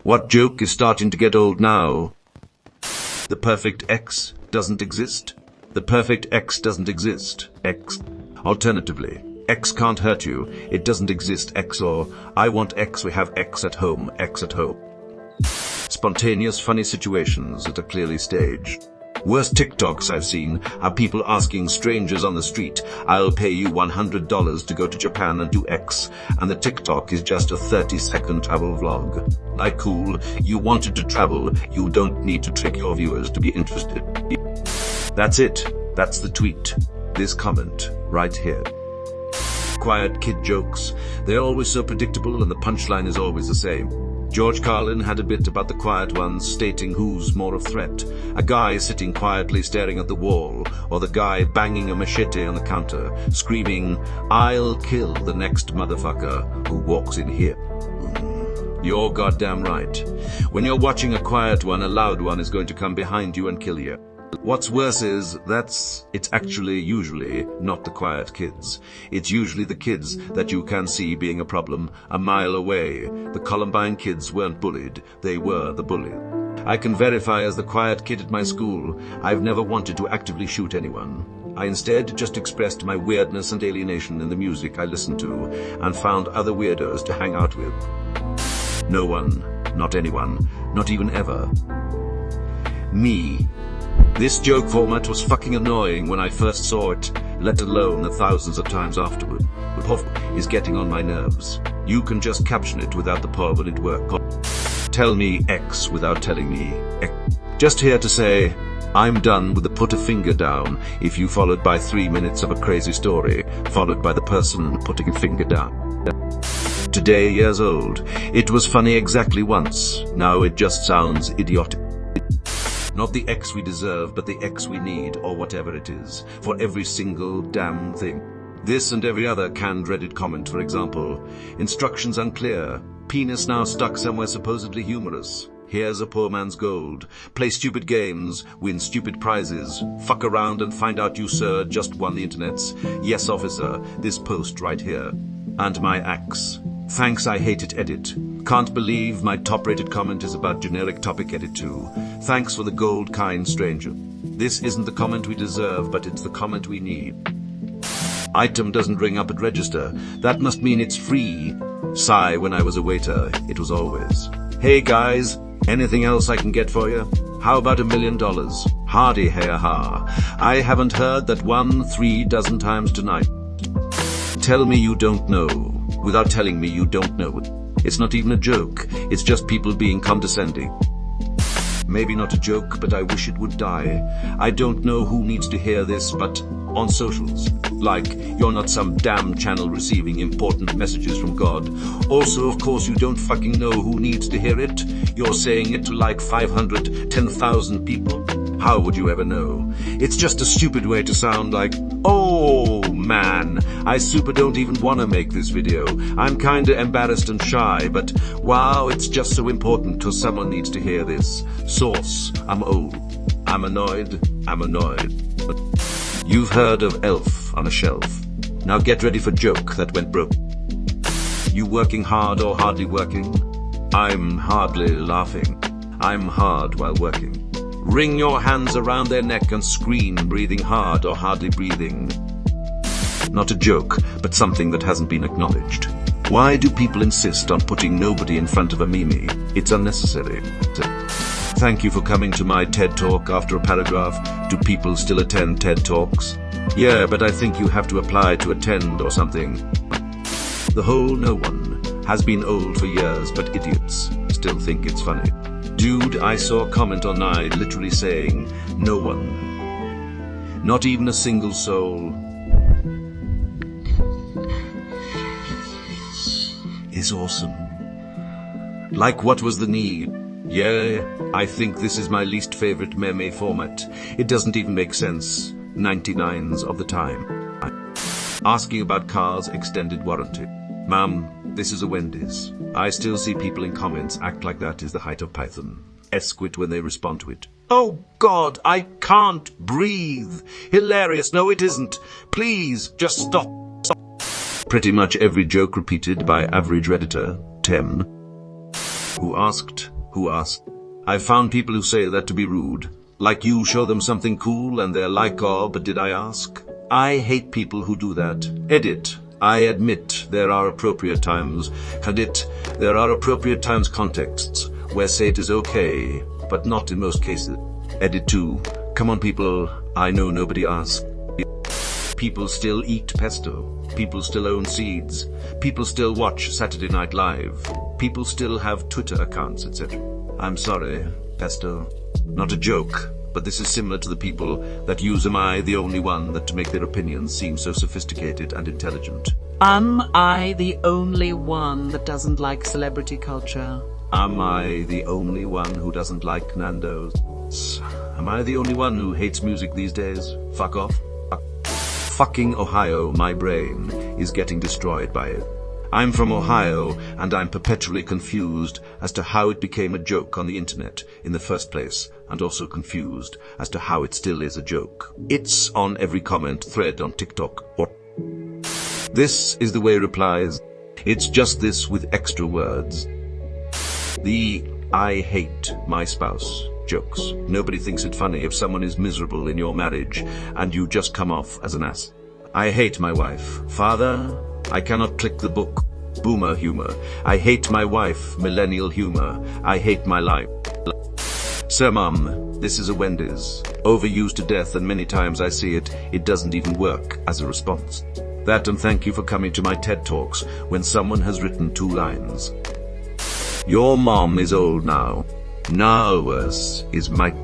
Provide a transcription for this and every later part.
What joke is starting to get old now? The perfect X doesn't exist. The perfect X doesn't exist. X. Alternatively, X can't hurt you. It doesn't exist. X, or I want X, we have X at home. X at home. Spontaneous funny situations that are clearly staged. Worst TikToks I've seen are people asking strangers on the street, I'll pay you $100 to go to Japan and do X, and the TikTok is just a 30-second travel vlog. Like, cool, you wanted to travel, you don't need to trick your viewers to be interested. That's it. That's the tweet. This comment, right here. Quiet kid jokes. They're always so predictable and the punchline is always the same. George Carlin had a bit about the quiet ones, stating who's more of threat. A guy sitting quietly staring at the wall, or the guy banging a machete on the counter, screaming, I'll kill the next motherfucker who walks in here. You're goddamn right. When you're watching a quiet one, a loud one is going to come behind you and kill you. What's worse is it's actually usually not the quiet kids. It's usually the kids that you can see being a problem a mile away. The Columbine kids weren't bullied, they were the bully. I can verify as the quiet kid at my school, I've never wanted to actively shoot anyone. I instead just expressed my weirdness and alienation in the music I listened to and found other weirdos to hang out with. No one, not anyone, not even ever. Me. This joke format was fucking annoying when I first saw it, let alone the thousands of times afterward. The POV is getting on my nerves. You can just caption it without the POV and it works. Tell me X without telling me X. Just here to say, I'm done with the put a finger down if you followed by 3 minutes of a crazy story, followed by the person putting a finger down. Today years old. It was funny exactly once. Now it just sounds idiotic. Not the X we deserve, but the X we need, or whatever it is, for every single damn thing. This and every other canned Reddit comment, for example. Instructions unclear. Penis now stuck somewhere supposedly humorous. Here's a poor man's gold. Play stupid games, win stupid prizes. Fuck around and find out you, sir, just won the internet's. Yes, officer, this post right here. And my axe. Thanks, I hate it, edit. Can't believe my top-rated comment is about generic topic edit too. Thanks for the gold, kind stranger. This isn't the comment we deserve, but it's the comment we need. Item doesn't ring up at register. That must mean it's free. Sigh, when I was a waiter, it was always. Hey guys, anything else I can get for you? How about $1 million? Hardy hey ha. I haven't heard that 3 dozen times tonight. Tell me you don't know. Without telling me you don't know. It's not even a joke, it's just people being condescending. Maybe not a joke, but I wish it would die. I don't know who needs to hear this, but on socials. Like, you're not some damn channel receiving important messages from God. Also, of course, you don't fucking know who needs to hear it. You're saying it to like 500, 10,000 people. How would you ever know? It's just a stupid way to sound like, oh man, I super don't even wanna make this video. I'm kinda embarrassed and shy, but wow, it's just so important cause someone needs to hear this. Source, I'm old. I'm annoyed. You've heard of Elf on a Shelf. Now get ready for joke that went broke. You working hard or hardly working? I'm hardly laughing. I'm hard while working. Wring your hands around their neck and scream, breathing hard or hardly breathing. Not a joke, but something that hasn't been acknowledged. Why do people insist on putting nobody in front of a meme? It's unnecessary. Thank you for coming to my TED Talk after a paragraph. Do people still attend TED Talks? Yeah, but I think you have to apply to attend or something. The whole no one has been old for years, but idiots still think it's funny. Dude, I saw a comment online literally saying, no one. Not even a single soul. Is awesome. Like, what was the need? Yeah, I think this is my least favorite meme format. It doesn't even make sense 99s of the time. Asking about cars extended warranty. Ma'am, this is a Wendy's. I still see people in comments act like that is the height of Python. Esquit when they respond to it. Oh God, I can't breathe. Hilarious. No, it isn't. Please, just stop. Pretty much every joke repeated by average Redditor, Tem, who asked, who asked. I've found people who say that to be rude. Like you show them something cool and they're like, oh, but did I ask? I hate people who do that. Edit. I admit there are appropriate times. Edit. There are appropriate times contexts where say it is okay, but not in most cases. Edit 2. Come on people, I know nobody asked. People still eat pesto. People still own seeds. People still watch Saturday Night Live. People still have Twitter accounts, etc. I'm sorry, pesto. Not a joke, but this is similar to the people that use am I the only one that to make their opinions seem so sophisticated and intelligent. Am I the only one that doesn't like celebrity culture? Am I the only one who doesn't like Nando's? Am I the only one who hates music these days? Fuck off. Fucking Ohio, my brain is getting destroyed by it. I'm from Ohio, and I'm perpetually confused as to how it became a joke on the internet in the first place, and also confused as to how it still is a joke. It's on every comment thread on TikTok. What? This is the way it replies. It's just this with extra words. The I hate my spouse jokes. Nobody thinks it funny if someone is miserable in your marriage and you just come off as an ass. I hate my wife. Father, I cannot click the book. Boomer humor. I hate my wife. Millennial humor. I hate my life. Sir Mum, this is a Wendy's. Overused to death, and many times I see it, it doesn't even work as a response. That and thank you for coming to my TED Talks when someone has written 2 lines. Your mom is old now. Now worse is my...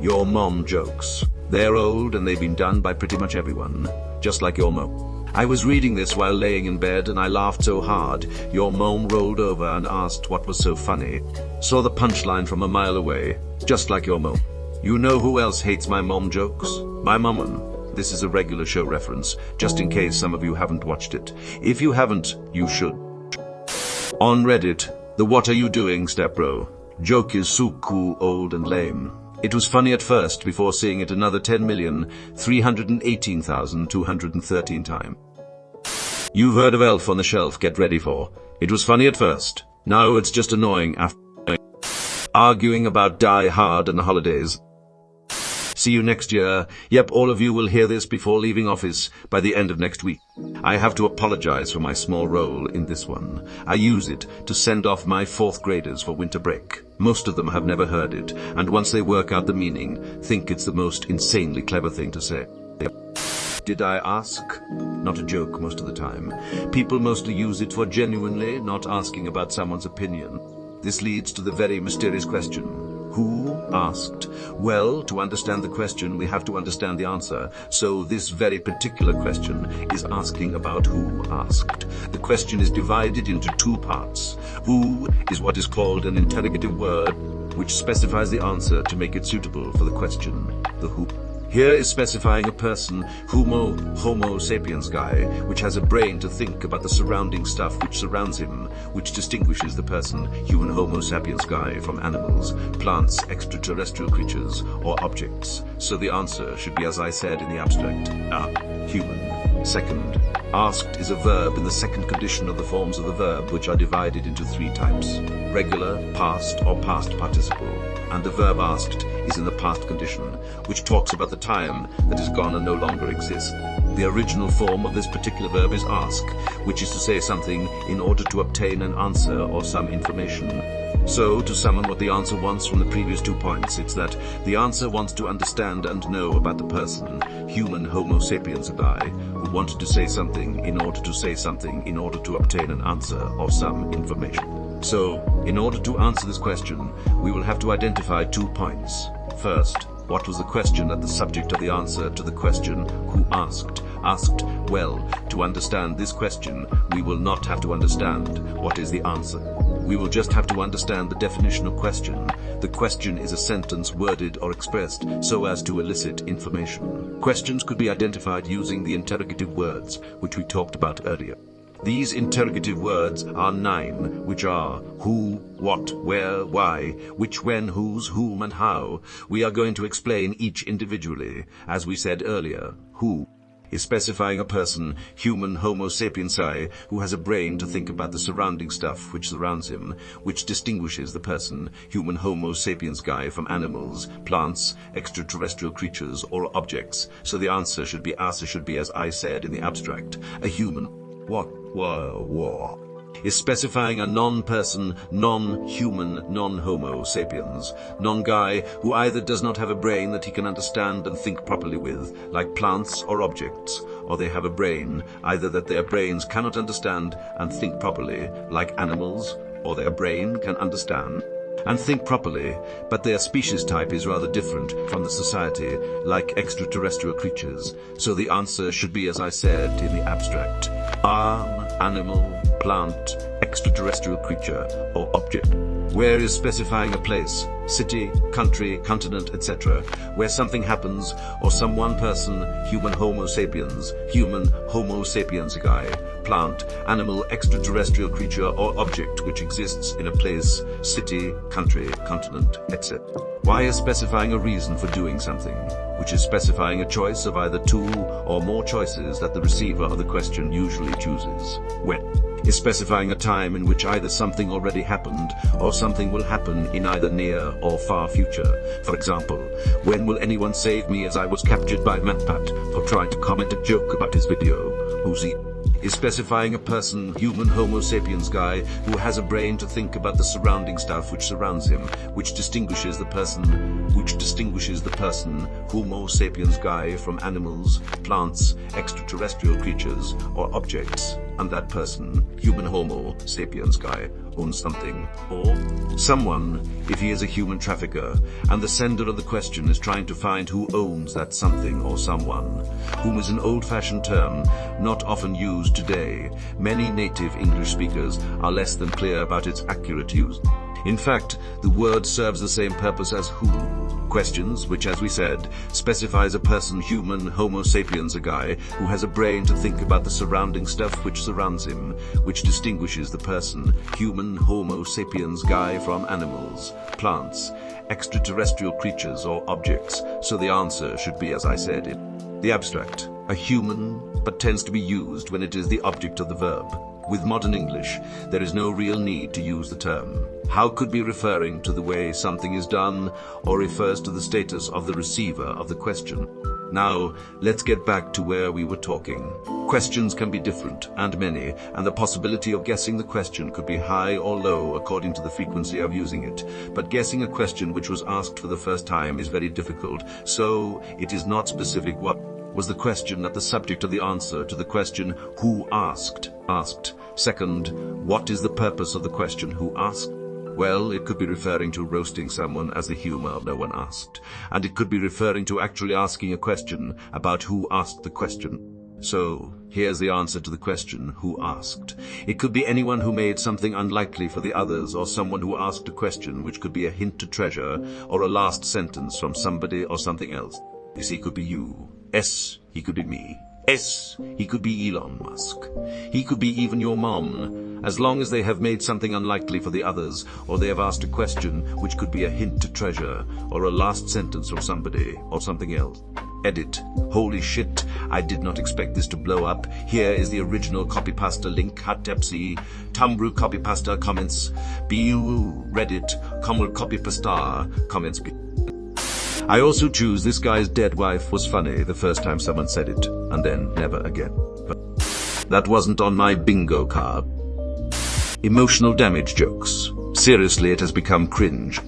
Your mom jokes. They're old and they've been done by pretty much everyone. Just like your mom. I was reading this while laying in bed and I laughed so hard, your mom rolled over and asked what was so funny. Saw the punchline from a mile away. Just like your mom. You know who else hates my mom jokes? My mommin. This is a regular show reference, just in case some of you haven't watched it. If you haven't, you should. On Reddit, the what are you doing stepbro joke is so cool, old and lame. It was funny at first before seeing it another 10,318,213 times. You've heard of Elf on the Shelf, get ready for. It was funny at first. Now it's just annoying after. Arguing about Die Hard and the holidays. See you next year. Yep, all of you will hear this before leaving office by the end of next week. I have to apologize for my small role in this one. I use it to send off my 4th graders for winter break. Most of them have never heard it, and once they work out the meaning, think it's the most insanely clever thing to say. Did I ask? Not a joke most of the time. People mostly use it for genuinely not asking about someone's opinion. This leads to the very mysterious question. Who asked? Well, to understand the question, we have to understand the answer. So this very particular question is asking about who asked. The question is divided into 2 parts. Who is what is called an interrogative word, which specifies the answer to make it suitable for the question. The who. Here is specifying a person, homo sapiens guy, which has a brain to think about the surrounding stuff which surrounds him, which distinguishes the person, human homo sapiens guy, from animals, plants, extraterrestrial creatures, or objects. So the answer should be as I said in the abstract, human. Second, asked is a verb in the second condition of the forms of the verb, which are divided into 3 types. Regular, past, or past participle. And the verb asked is in the past condition, which talks about the time that is gone and no longer exists. The original form of this particular verb is ask, which is to say something in order to obtain an answer or some information. So, to summon what the answer wants from the previous 2 points, it's that the answer wants to understand and know about the person, human homo sapiens guy, who wanted to say something in order to say something in order to obtain an answer or some information. So, in order to answer this question, we will have to identify 2 points. First, what was the question at the subject of the answer to the question who asked? Asked, well, to understand this question, we will not have to understand what is the answer. We will just have to understand the definition of question. The question is a sentence worded or expressed so as to elicit information. Questions could be identified using the interrogative words, which we talked about earlier. These interrogative words are 9, which are who, what, where, why, which, when, whose, whom, and how. We are going to explain each individually. As we said earlier, who is specifying a person, human Homo sapiens, who has a brain to think about the surrounding stuff which surrounds him, which distinguishes the person, human Homo sapiens guy, from animals, plants, extraterrestrial creatures, or objects. So the answer should be, as I said in the abstract, a human. What? Is specifying a non-person, non-human, non-Homo sapiens, non-guy who either does not have a brain that he can understand and think properly with, like plants or objects, or they have a brain, either that their brains cannot understand and think properly, like animals, or their brain can understand and think properly, but their species type is rather different from the society, like extraterrestrial creatures. So the answer should be, as I said in the abstract, animal, plant, extraterrestrial creature, or object. Where is specifying a place, city, country, continent, etc., where something happens, or some one person, human Homo sapiens guy, plant, animal, extraterrestrial creature, or object which exists in a place, city, country, continent, etc. Why is specifying a reason for doing something, which is specifying a choice of either two or more choices that the receiver of the question usually chooses. When is specifying a time in which either something already happened or something will happen in either near or far future. For example, when will anyone save me as I was captured by MatPat for trying to comment a joke about his video? Who's he? Is specifying a person, human Homo sapiens guy, who has a brain to think about the surrounding stuff which surrounds him, which distinguishes the person, Homo sapiens guy, from animals, plants, extraterrestrial creatures, or objects, and that person, human Homo sapiens guy, owns something, or someone, if he is a human trafficker, and the sender of the question is trying to find who owns that something or someone, whom is an old-fashioned term, not often used today. Many native English speakers are less than clear about its accurate use. In fact, the word serves the same purpose as who. Questions, which, as we said, specifies a person, human Homo sapiens, a guy who has a brain to think about the surrounding stuff which surrounds him, which distinguishes the person, human Homo sapiens guy, from animals, plants, extraterrestrial creatures, or objects. So the answer should be, as I said in the abstract, a human, but tends to be used when it is the object of the verb. With modern English, there is no real need to use the term. How could be referring to the way something is done, or refers to the status of the receiver of the question. Now, let's get back to where we were talking. Questions can be different and many, and the possibility of guessing the question could be high or low according to the frequency of using it. But guessing a question which was asked for the first time is very difficult, so it is not specific what was the question at the subject of the answer to the question who asked. Second, what is the purpose of the question who asked? Well, it could be referring to roasting someone as the humor of no one asked, and it could be referring to actually asking a question about who asked the question. So, here's the answer to the question who asked. It could be anyone who made something unlikely for the others, or someone who asked a question which could be a hint to treasure, or a last sentence from somebody or something else. This he could be you. S, he could be me. S, he could be Elon Musk. He could be even your mom, as long as they have made something unlikely for the others, or they have asked a question which could be a hint to treasure, or a last sentence from somebody or something else. Edit. Holy shit, I did not expect this to blow up. Here is the original copypasta link, Hatepsi, Tumblr copypasta comments, BU Reddit, copypasta comments. I also choose this guy's dead wife was funny the first time someone said it, and then never again. But that wasn't on my bingo card. Emotional damage jokes. Seriously, it has become cringe.